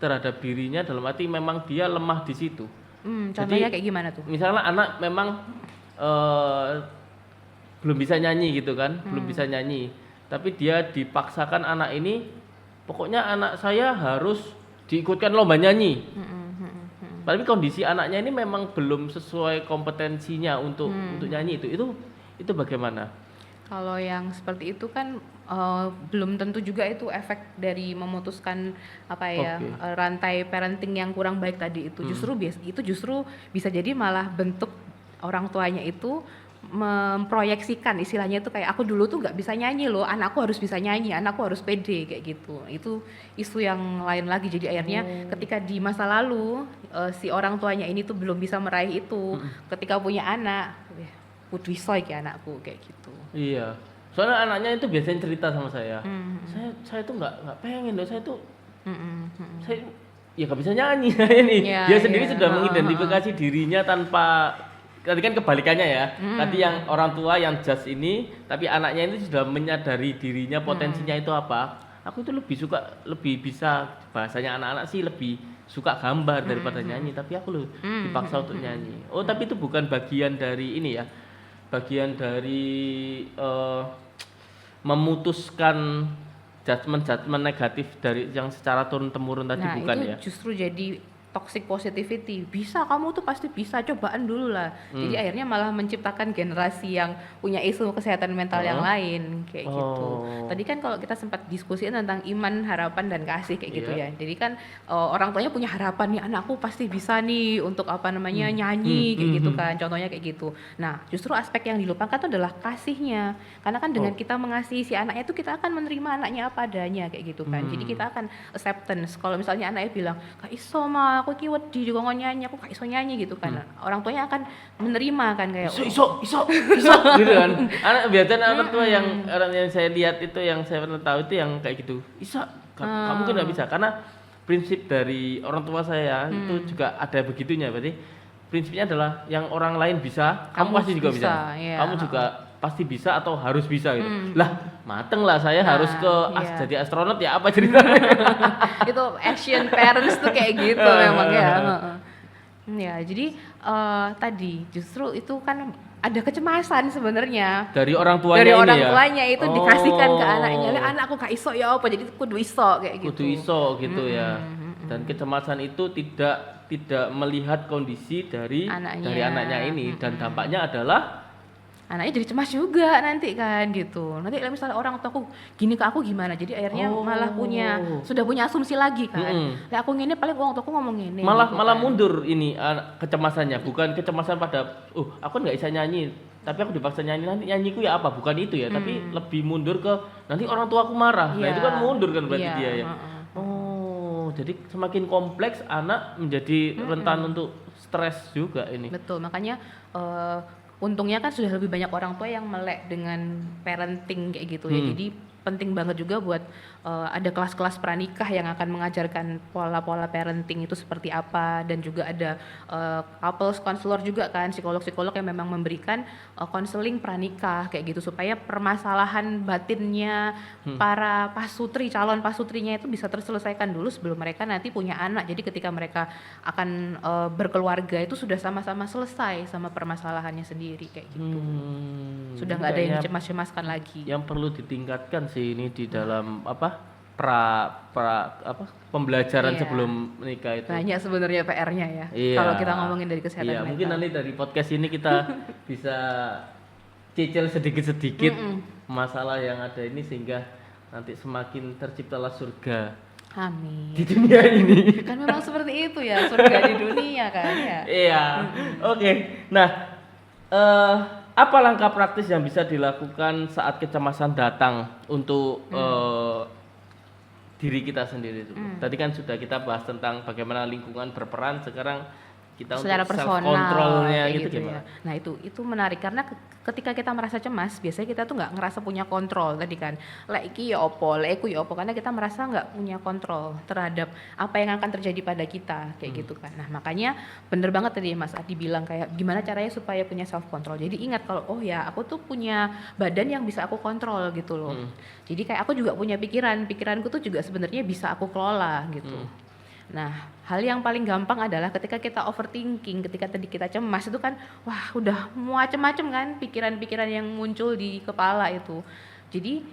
Speaker 2: terhadap dirinya, dalam arti memang dia lemah di situ.
Speaker 3: Contohnya kayak gimana tuh?
Speaker 2: Misalnya anak memang belum bisa nyanyi gitu kan, belum bisa nyanyi, tapi dia dipaksakan anak ini, pokoknya anak saya harus diikutkan lomba nyanyi. Tapi kondisi anaknya ini memang belum sesuai kompetensinya untuk nyanyi itu bagaimana?
Speaker 3: Kalau yang seperti itu kan belum tentu juga itu efek dari memutuskan rantai parenting yang kurang baik tadi itu. Justru bisa jadi malah bentuk orang tuanya itu memproyeksikan, istilahnya itu kayak aku dulu tuh nggak bisa nyanyi loh, anakku harus bisa nyanyi, anakku harus pede kayak gitu. Itu isu yang lain lagi. Jadi akhirnya ketika di masa lalu si orang tuanya ini tuh belum bisa meraih itu, ketika punya anak, putwisoy kayak anakku kayak gitu.
Speaker 2: Iya. Soalnya anaknya itu biasanya cerita sama saya. Saya tuh nggak pengen loh, saya tuh saya ya nggak bisa nyanyi ini. Dia sendiri sudah mengidentifikasi dirinya tanpa. Tadi kan kebalikannya ya. Tadi yang orang tua yang judge ini, tapi anaknya ini sudah menyadari dirinya potensinya itu apa. Aku itu lebih bisa, bahasanya anak-anak sih lebih suka gambar daripada nyanyi, tapi aku dipaksa untuk nyanyi. Oh, tapi itu bukan bagian dari ini ya. Bagian dari memutuskan judgement negatif dari yang secara turun-temurun tadi, bukan ya?
Speaker 3: Nah, itu justru jadi toxic positivity. Bisa, kamu tuh pasti bisa, cobaan dulu lah. Jadi akhirnya malah menciptakan generasi yang punya isu kesehatan mental yang lain kayak gitu. Tadi kan kalau kita sempat diskusiin tentang iman, harapan dan kasih kayak gitu ya. Jadi kan orang tuanya punya harapan nih, anakku pasti bisa nih untuk nyanyi kayak gitu kan. Contohnya kayak gitu. Nah, justru aspek yang dilupakan itu adalah kasihnya. Karena kan dengan kita mengasihi si anaknya itu, kita akan menerima anaknya apa adanya kayak gitu kan. Jadi kita akan acceptance. Kalau misalnya anaknya bilang, "Kak Iso mah aku iki wedi dikongkon nyanyi, aku gak iso nyanyi gitu kan. Orang tuanya akan menerima kan kayak
Speaker 2: iso gitu kan. Biasanya orang tua yang saya lihat itu, yang saya pernah tahu itu yang kayak gitu. Iso, kamu kan nggak bisa, karena prinsip dari orang tua saya itu juga ada begitunya. Berarti prinsipnya adalah yang orang lain bisa, kamu pasti juga bisa.
Speaker 3: Iya.
Speaker 2: Kamu juga pasti bisa atau harus bisa gitu. Lah, mateng lah saya harus ke jadi astronot ya, apa ceritanya?
Speaker 3: Itu Asian parents tuh kayak gitu memang ya. Ya, jadi tadi justru itu kan ada kecemasan sebenarnya
Speaker 2: Dari orang tuanya
Speaker 3: dari
Speaker 2: ini
Speaker 3: orang
Speaker 2: ya?
Speaker 3: tuanya itu dikasihkan ke anaknya. Lah anakku gak iso ya apa, jadi kudu iso kayak gitu.
Speaker 2: Kudu iso gitu ya. Dan kecemasan itu tidak melihat kondisi dari anaknya ini, dan dampaknya adalah
Speaker 3: anaknya jadi cemas juga nanti kan gitu. Nanti misalnya orang tuaku gini ke aku gimana, jadi akhirnya malah sudah punya asumsi lagi kan. Lah aku ngene paling orang tuaku ngomong ngene.
Speaker 2: Malah
Speaker 3: gitu
Speaker 2: malah
Speaker 3: kan.
Speaker 2: mundur ini kecemasannya, bukan kecemasan pada aku nggak bisa nyanyi, tapi aku dipaksa nyanyi, nanti nyanyiku ya apa, bukan itu ya, tapi lebih mundur ke nanti orang tuaku marah. Nah itu kan mundur kan berarti dia ya. Jadi semakin kompleks anak menjadi rentan untuk stres juga ini.
Speaker 3: Betul, makanya untungnya kan sudah lebih banyak orang tua yang melek dengan parenting kayak gitu ya. Jadi penting banget juga buat ada kelas-kelas pranikah yang akan mengajarkan pola-pola parenting itu seperti apa, dan juga ada couples counselor juga kan, psikolog-psikolog yang memang memberikan konseling pranikah kayak gitu supaya permasalahan batinnya para pasutri, calon pasutrinya itu bisa terselesaikan dulu sebelum mereka nanti punya anak. Jadi ketika mereka akan berkeluarga itu sudah sama-sama selesai sama permasalahannya sendiri kayak gitu. Sudah nggak ada yang dicemas-cemaskan lagi.
Speaker 2: Yang perlu ditingkatkan sih ini di dalam pembelajaran sebelum menikah itu.
Speaker 3: Banyak sebenarnya PR-nya ya. Kalau kita ngomongin dari kesehatan mental.
Speaker 2: Mungkin nanti dari podcast ini kita bisa cicil sedikit-sedikit masalah yang ada ini, sehingga nanti semakin terciptalah surga.
Speaker 3: Amin.
Speaker 2: Di dunia ini.
Speaker 3: Kan memang seperti itu ya, surga di dunia kan ya.
Speaker 2: Iya. Oke. Nah, apa langkah praktis yang bisa dilakukan saat kecemasan datang untuk diri kita sendiri itu? Tadi kan sudah kita bahas tentang bagaimana lingkungan berperan, sekarang kita
Speaker 3: secara
Speaker 2: untuk self
Speaker 3: personal
Speaker 2: controlnya
Speaker 3: kayak
Speaker 2: gitu
Speaker 3: ya.
Speaker 2: gimana?
Speaker 3: Nah itu menarik karena ketika kita merasa cemas biasanya kita tuh nggak ngerasa punya kontrol tadi kan, lek iki ya opo, lek iku ya opo, karena kita merasa nggak punya kontrol terhadap apa yang akan terjadi pada kita kayak gitu kan. Nah makanya bener banget tadi Mas Adi bilang kayak gimana caranya supaya punya self control. Jadi ingat kalau aku tuh punya badan yang bisa aku kontrol gitu loh. Jadi kayak aku juga punya pikiranku tuh juga sebenarnya bisa aku kelola gitu. Nah, hal yang paling gampang adalah ketika kita overthinking, ketika tadi kita cemas itu kan, wah udah macem-macem kan pikiran-pikiran yang muncul di kepala itu. Jadi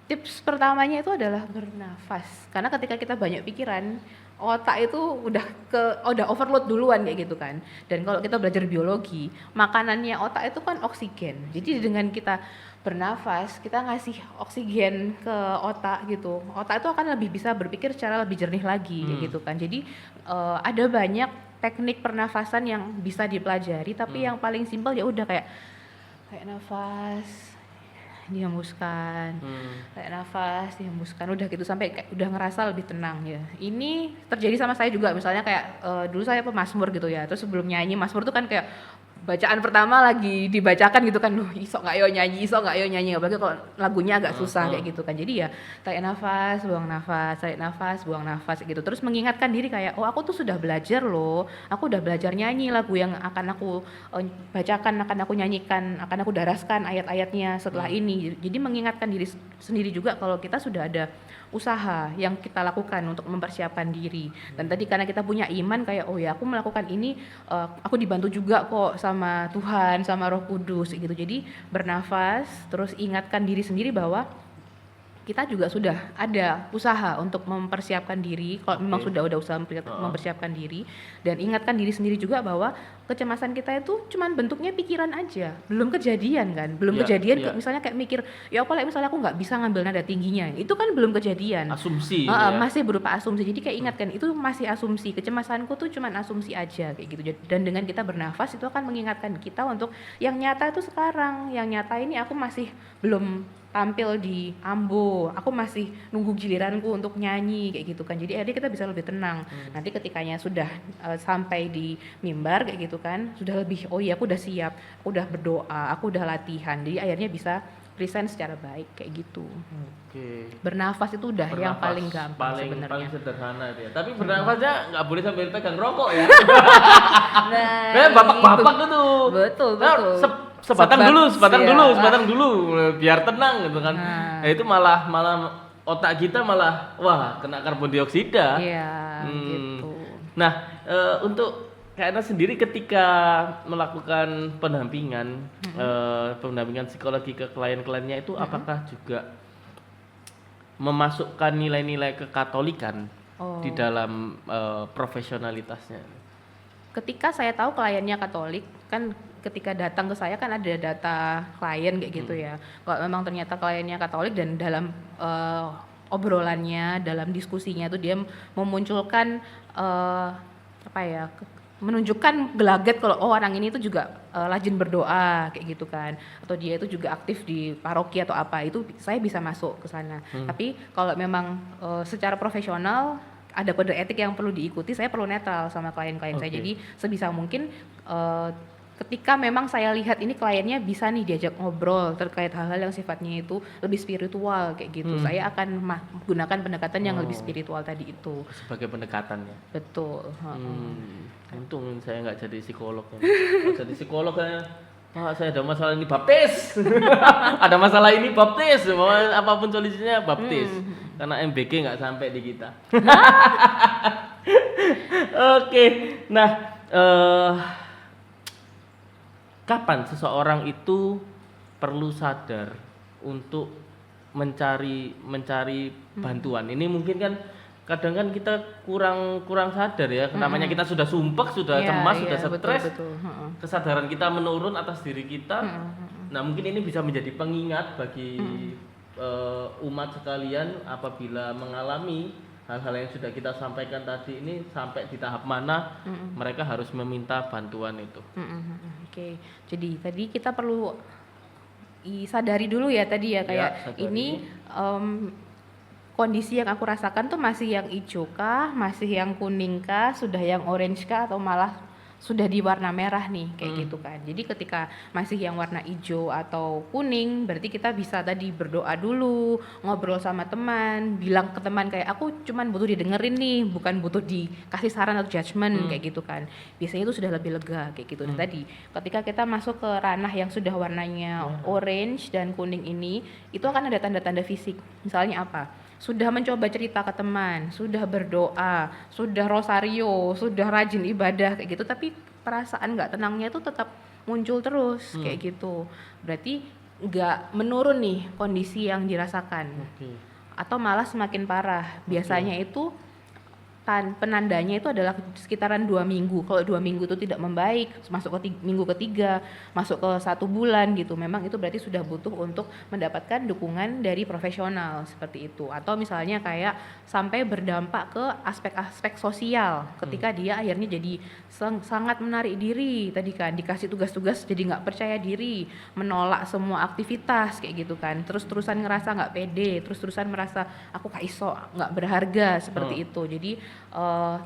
Speaker 3: tips pertamanya itu adalah bernafas. Karena ketika kita banyak pikiran, otak itu udah overload duluan kayak gitu kan. Dan kalau kita belajar biologi, makanannya otak itu kan oksigen. Jadi dengan kita bernafas, kita ngasih oksigen ke otak gitu. Otak itu akan lebih bisa berpikir secara lebih jernih lagi kayak gitu kan. Jadi ada banyak teknik pernafasan yang bisa dipelajari, tapi yang paling simpel ya udah kayak nafas, dihembuskan, kayak nafas, dihembuskan, udah gitu sampai kayak udah ngerasa lebih tenang ya. Ini terjadi sama saya juga, misalnya kayak dulu saya pemazmur gitu ya, terus sebelum nyanyi mazmur tuh kan kayak bacaan pertama lagi dibacakan gitu kan, iso nggak yo nyanyi, apalagi kalau lagunya agak susah kayak gitu kan. Jadi ya tarik nafas, buang nafas, tarik nafas, buang nafas gitu. Terus mengingatkan diri kayak, oh aku tuh sudah belajar loh, aku udah belajar nyanyi lagu yang akan aku bacakan, akan aku nyanyikan, akan aku daraskan ayat-ayatnya setelah ini. Jadi mengingatkan diri sendiri juga kalau kita sudah ada usaha yang kita lakukan untuk mempersiapkan diri. Dan tadi karena kita punya iman kayak, oh ya aku melakukan ini, aku dibantu juga kok sama Tuhan, sama Roh Kudus gitu. Jadi bernafas, terus ingatkan diri sendiri bahwa kita juga sudah ada usaha untuk mempersiapkan diri, kalau memang sudah ada usaha mempersiapkan diri, dan ingatkan diri sendiri juga bahwa kecemasan kita itu cuman bentuknya pikiran aja, belum kejadian kan, misalnya kayak mikir, ya apa misalnya aku nggak bisa ngambil nada tingginya, itu kan belum kejadian,
Speaker 2: asumsi
Speaker 3: masih berupa asumsi. Jadi kayak ingatkan itu masih asumsi, kecemasanku tuh cuman asumsi aja kayak gitu. Dan dengan kita bernafas itu akan mengingatkan kita untuk yang nyata itu sekarang, yang nyata ini aku masih belum tampil di Ambo, aku masih nunggu giliranku untuk nyanyi kayak gitu kan. Jadi akhirnya kita bisa lebih tenang. Nanti ketikanya sudah sampai di mimbar kayak gitu kan, sudah lebih oh iya aku udah siap, aku udah berdoa, aku udah latihan. Jadi akhirnya bisa present secara baik kayak gitu.
Speaker 2: Oke.
Speaker 3: Bernafas itu udah yang
Speaker 2: Bernafas
Speaker 3: paling gampang
Speaker 2: paling
Speaker 3: sebenarnya.
Speaker 2: sederhana itu ya. Tapi bernafasnya nggak boleh sambil pegang rokok ya.
Speaker 3: Nah,
Speaker 2: Bapak-bapak
Speaker 3: gitu.
Speaker 2: itu.
Speaker 3: Betul,
Speaker 2: Nah,
Speaker 3: betul.
Speaker 2: sebatang
Speaker 3: Sebat-
Speaker 2: dulu,
Speaker 3: ya.
Speaker 2: sebatang dulu biar tenang gitu kan.
Speaker 3: Nah.
Speaker 2: Itu malah otak kita malah wah kena karbon dioksida.
Speaker 3: Iya,
Speaker 2: Hmm.
Speaker 3: gitu.
Speaker 2: Nah, untuk Kak Ena sendiri ketika melakukan pendampingan pendampingan psikologi ke klien-kliennya itu apakah juga memasukkan nilai-nilai kekatolikan
Speaker 3: Oh.
Speaker 2: di dalam profesionalitasnya?
Speaker 3: Ketika saya tahu kliennya Katolik, kan ketika datang ke saya kan ada data klien kayak gitu ya. Kalau memang ternyata kliennya Katolik dan dalam obrolannya, dalam diskusinya itu dia memunculkan menunjukkan gelagat kalau orang ini itu juga rajin berdoa kayak gitu kan, atau dia itu juga aktif di paroki atau apa, itu saya bisa masuk ke sana. Tapi kalau memang secara profesional ada kode etik yang perlu diikuti, saya perlu netral sama klien-klien saya.
Speaker 2: Oke.
Speaker 3: Jadi sebisa mungkin ketika memang saya lihat ini kliennya bisa nih diajak ngobrol terkait hal-hal yang sifatnya itu lebih spiritual kayak gitu, saya akan gunakan pendekatan yang lebih spiritual tadi itu.
Speaker 2: Sebagai pendekatannya.
Speaker 3: Betul.
Speaker 2: Untung saya nggak jadi psikolog. Kalau jadi psikolog saya, Pak saya ada masalah ini baptis. Ada masalah ini baptis. Mau apapun solusinya baptis. Karena MBG nggak sampai di kita. Oke, nah kapan seseorang itu perlu sadar untuk mencari bantuan? Ini mungkin kan kadang kan kita kurang sadar ya. Namanya kita sudah sumpek, sudah
Speaker 3: Iya,
Speaker 2: cemas,
Speaker 3: iya,
Speaker 2: sudah stres.
Speaker 3: betul.
Speaker 2: Kesadaran kita menurun atas diri kita. Nah, mungkin ini bisa menjadi pengingat bagi umat sekalian apabila mengalami hal-hal yang sudah kita sampaikan tadi ini sampai di tahap mana mereka harus meminta bantuan itu.
Speaker 3: Oke, jadi tadi kita perlu sadari dulu ya tadi ya, kayak
Speaker 2: sadari.
Speaker 3: ini kondisi yang aku rasakan tuh masih yang hijau kah, masih yang kuning kah, sudah yang orange kah, atau malah sudah di warna merah nih kayak gitu kan. Jadi ketika masih yang warna hijau atau kuning, berarti kita bisa tadi berdoa dulu, ngobrol sama teman, bilang ke teman kayak aku cuman butuh didengerin nih, bukan butuh dikasih saran atau judgement kayak gitu kan. Biasanya itu sudah lebih lega kayak gitu. Nah tadi ketika kita masuk ke ranah yang sudah warnanya orange dan kuning ini, itu akan ada tanda-tanda fisik. Misalnya apa? Sudah mencoba cerita ke teman, sudah berdoa, sudah rosario, sudah rajin ibadah kayak gitu, tapi perasaan nggak tenangnya itu tetap muncul terus kayak gitu. Berarti nggak menurun nih kondisi yang dirasakan, atau malah semakin parah. Biasanya itu penandanya itu adalah sekitaran 2 minggu. Kalau 2 minggu itu tidak membaik, masuk ke minggu ketiga, masuk ke 1 bulan gitu, memang itu berarti sudah butuh untuk mendapatkan dukungan dari profesional seperti itu. Atau misalnya kayak sampai berdampak ke aspek-aspek sosial, ketika dia akhirnya jadi sangat menarik diri, tadi kan dikasih tugas-tugas jadi nggak percaya diri, menolak semua aktivitas kayak gitu kan, terus-terusan ngerasa nggak pede, terus-terusan merasa aku gak iso, nggak berharga seperti itu. Jadi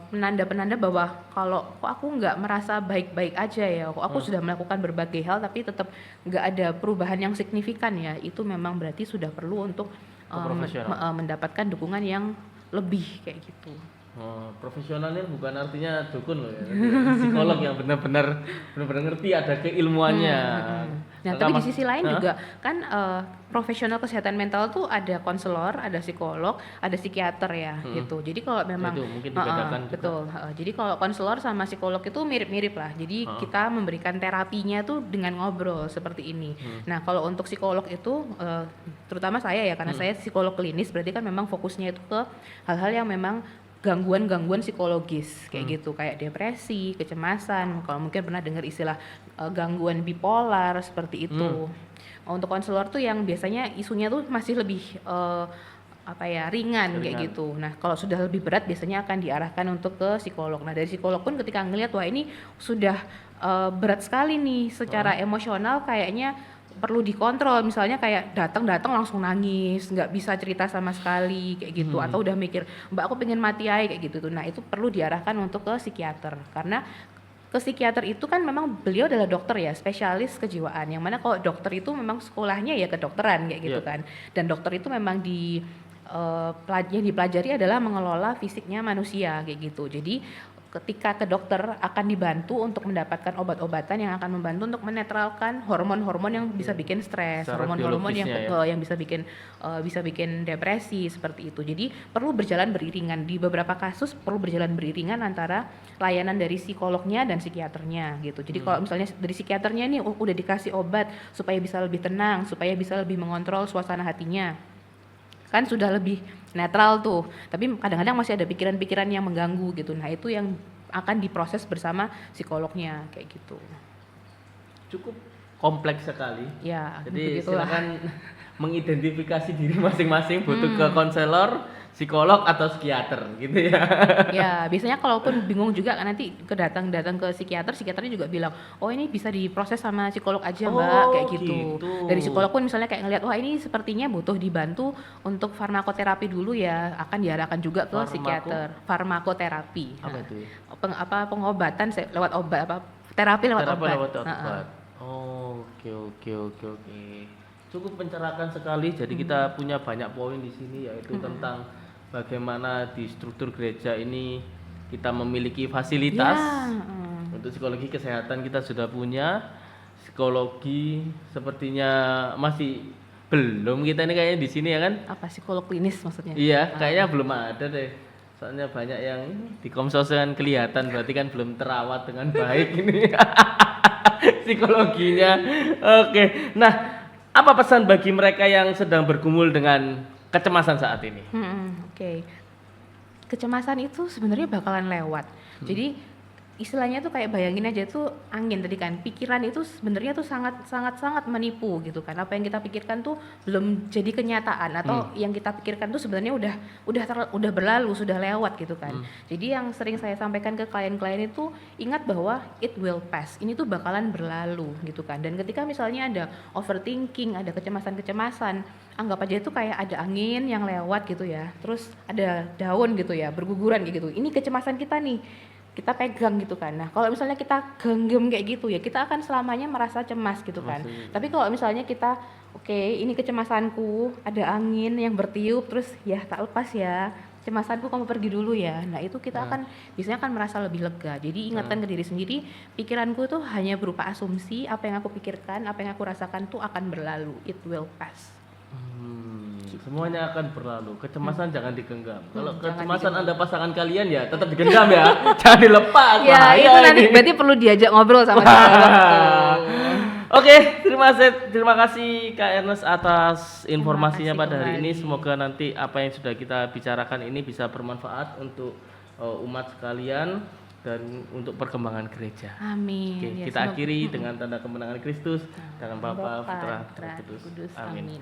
Speaker 3: penanda-penanda bahwa kalau kok aku nggak merasa baik-baik aja ya, kok aku sudah melakukan berbagai hal tapi tetap nggak ada perubahan yang signifikan ya, itu memang berarti sudah perlu untuk mendapatkan dukungan yang lebih kayak gitu.
Speaker 2: Profesionalnya bukan artinya dukun loh ya. Psikolog yang benar-benar ngerti, ada keilmuannya.
Speaker 3: Nah, tapi di sisi lain juga kan profesional kesehatan mental tuh ada konselor, ada psikolog, ada psikiater ya gitu. Jadi kalau memang
Speaker 2: itu mungkin dibedakan juga.
Speaker 3: betul. Jadi kalau konselor sama psikolog itu mirip-mirip lah. Jadi kita memberikan terapinya tuh dengan ngobrol seperti ini. Nah, kalau untuk psikolog itu terutama saya ya, karena saya psikolog klinis, berarti kan memang fokusnya itu ke hal-hal yang memang gangguan-gangguan psikologis kayak gitu, kayak depresi, kecemasan, kalau mungkin pernah dengar istilah gangguan bipolar seperti itu. Untuk konselor tuh yang biasanya isunya tuh masih lebih ringan kayak gitu. Nah, kalau sudah lebih berat biasanya akan diarahkan untuk ke psikolog. Nah, dari psikolog pun ketika ngelihat wah ini sudah berat sekali nih secara emosional, kayaknya perlu dikontrol, misalnya kayak datang langsung nangis, nggak bisa cerita sama sekali kayak gitu, atau udah mikir mbak aku pengen mati aja kayak gitu tuh. Nah itu perlu diarahkan untuk ke psikiater, karena ke psikiater itu kan memang beliau adalah dokter ya, spesialis kejiwaan, yang mana kalau dokter itu memang sekolahnya ya kedokteran kayak gitu kan, dan dokter itu memang yang dipelajari adalah mengelola fisiknya manusia kayak gitu. Jadi ketika ke dokter akan dibantu untuk mendapatkan obat-obatan yang akan membantu untuk menetralkan hormon-hormon yang bisa bikin stres,
Speaker 2: Secara
Speaker 3: hormon-hormon yang
Speaker 2: biologisnya
Speaker 3: yang bisa bikin depresi seperti itu. Jadi perlu berjalan beriringan, di beberapa kasus perlu berjalan beriringan antara layanan dari psikolognya dan psikiaternya gitu. Jadi kalau misalnya dari psikiaternya nih udah dikasih obat supaya bisa lebih tenang, supaya bisa lebih mengontrol suasana hatinya, kan sudah lebih netral tuh, tapi kadang-kadang masih ada pikiran-pikiran yang mengganggu gitu. Nah itu yang akan diproses bersama psikolognya kayak gitu.
Speaker 2: Cukup kompleks sekali.
Speaker 3: Ya,
Speaker 2: Jadi
Speaker 3: begitulah.
Speaker 2: silakan mengidentifikasi diri masing-masing, butuh ke konselor, psikolog atau psikiater gitu ya.
Speaker 3: Ya, biasanya kalaupun bingung juga kan nanti datang ke psikiaternya juga bilang, "Oh, ini bisa diproses sama psikolog aja, Mbak."
Speaker 2: Oh,
Speaker 3: Kayak gitu.
Speaker 2: gitu.
Speaker 3: Dari psikolog pun misalnya kayak ngelihat, "Wah, ini sepertinya butuh dibantu untuk farmakoterapi dulu ya." Akan diarahkan juga ke psikiater. Farmakoterapi.
Speaker 2: Apa itu?
Speaker 3: Pengobatan lewat obat, terapi lewat obat.
Speaker 2: Obat. Oh, oke. Cukup mencerahkan sekali. Jadi kita punya banyak poin di sini, yaitu tentang bagaimana di struktur gereja ini kita memiliki fasilitas. Untuk psikologi kesehatan kita sudah punya, psikologi sepertinya masih belum kita ini kayaknya di sini ya kan?
Speaker 3: Apa psikolog klinis maksudnya?
Speaker 2: Iya, kayaknya belum ada deh. Soalnya banyak yang di Komsos kan kelihatan, berarti kan belum terawat dengan baik ini psikologinya. Oke, nah apa pesan bagi mereka yang sedang bergumul dengan kecemasan saat ini?
Speaker 3: Oke. Kecemasan itu sebenarnya bakalan lewat. Jadi istilahnya tuh kayak bayangin aja tuh angin tadi kan. Pikiran itu sebenarnya tuh sangat menipu gitu kan. Apa yang kita pikirkan tuh belum jadi kenyataan, atau yang kita pikirkan tuh sebenarnya udah berlalu, sudah lewat gitu kan. Jadi yang sering saya sampaikan ke klien-klien itu, ingat bahwa it will pass. Ini tuh bakalan berlalu gitu kan. Dan ketika misalnya ada overthinking, ada kecemasan, anggap aja itu kayak ada angin yang lewat gitu ya. Terus ada daun gitu ya, berguguran kayak gitu. Ini kecemasan kita nih, kita pegang gitu kan. Nah kalau misalnya kita genggam kayak gitu ya, kita akan selamanya merasa cemas gitu kan. Tapi kalau misalnya kita ini kecemasanku, ada angin yang bertiup, terus ya tak lepas ya, kecemasanku kamu pergi dulu ya. Nah itu kita biasanya akan merasa lebih lega. Jadi ingatkan ke diri sendiri, pikiranku tuh hanya berupa asumsi, apa yang aku pikirkan, apa yang aku rasakan tuh akan berlalu, it will pass.
Speaker 2: Semuanya akan berlalu. Kecemasan jangan digenggam. Kalau
Speaker 3: jangan
Speaker 2: kecemasan Anda pasangan kalian ya tetap digenggam ya. Jangan dilepas.
Speaker 3: Ya
Speaker 2: bahaya
Speaker 3: itu nanti
Speaker 2: ini.
Speaker 3: berarti perlu diajak ngobrol sama psikolog.
Speaker 2: Oke, terima kasih Kak Ernest atas informasinya
Speaker 3: Terima kasih
Speaker 2: pada hari ini.
Speaker 3: kembali.
Speaker 2: Semoga nanti apa yang sudah kita bicarakan ini bisa bermanfaat untuk umat sekalian dan untuk perkembangan gereja.
Speaker 3: Amin.
Speaker 2: Oke,
Speaker 3: Ya,
Speaker 2: kita
Speaker 3: semoga-
Speaker 2: akhiri dengan tanda kemenangan Kristus dalam Bapa, Putra, dan Roh Kudus. Amin.
Speaker 3: Amin.